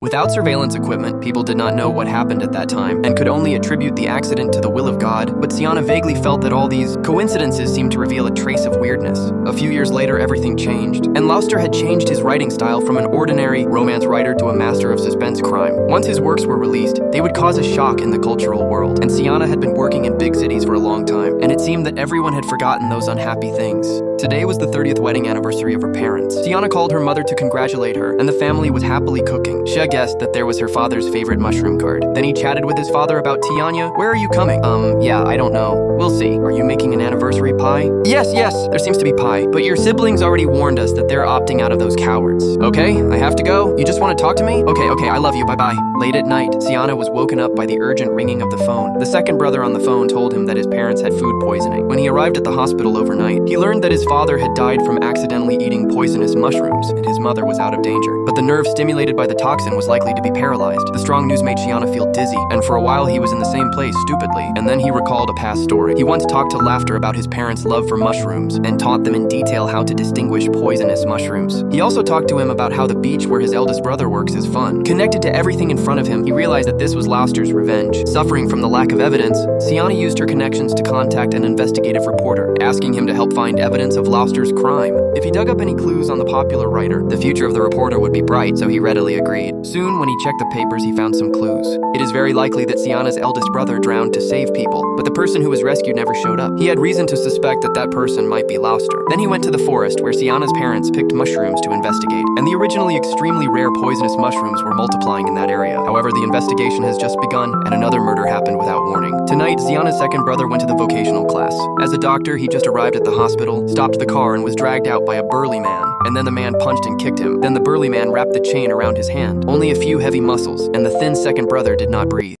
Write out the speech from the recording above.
Without surveillance equipment, people did not know what happened at that time and could only attribute the accident to the will of God, but Sienna vaguely felt that all these coincidences seemed to reveal a trace of weirdness. A few years later, everything changed, and Lauster had changed his writing style from an ordinary romance writer to a master of suspense crime. Once his works were released, they would cause a shock in the cultural world, and Sienna had been working in big cities for a long time, and it seemed that everyone had forgotten those unhappy things. Today was the 30th wedding anniversary of her parents. Sienna called her mother to congratulate her, and the family was happily cooking. She had guessed that there was her father's favorite mushroom card. Then he chatted with his father about Tianya. Where are you coming? Yeah, I don't know. We'll see. Are you making an anniversary pie? Yes, there seems to be pie. But your siblings already warned us that they're opting out of those cowards. Okay, I have to go. You just want to talk to me? Okay, I love you. Bye-bye. Late at night, Sienna was woken up by the urgent ringing of the phone. The second brother on the phone told him that his parents had food poisoning. When he arrived at the hospital overnight, he learned that his father had died from accidentally eating poisonous mushrooms, and his mother was out of danger. But the nerve stimulated by the toxin was likely to be paralyzed. The strong news made Sienna feel dizzy, and for a while he was in the same place stupidly, and then he recalled a past story. He once talked to Lauster about his parents' love for mushrooms, and taught them in detail how to distinguish poisonous mushrooms. He also talked to him about how the beach where his eldest brother works is fun. Connected to everything in front of him, he realized that this was Lauster's revenge. Suffering from the lack of evidence, Sienna used her connections to contact an investigative reporter, asking him to help find evidence of Lauster's crime. If he dug up any clues on the popular writer, the future of the reporter would be bright, so he readily agreed. Soon, when he checked the papers, he found some clues. It is very likely that Sienna's eldest brother drowned to save people, but the person who was rescued never showed up. He had reason to suspect that that person might be Lauster. Then he went to the forest where Sienna's parents picked mushrooms to investigate, and the originally extremely rare poisonous mushrooms were multiplying in that area. However, the investigation has just begun, and another murder happened without warning. Tonight, Sienna's second brother went to the vocational class. As a doctor, he just arrived at the hospital, stopped the car, and was dragged out by a burly man. And then the man punched and kicked him. Then the burly man wrapped the chain around his hand. Only a few heavy muscles, and the thin second brother did not breathe.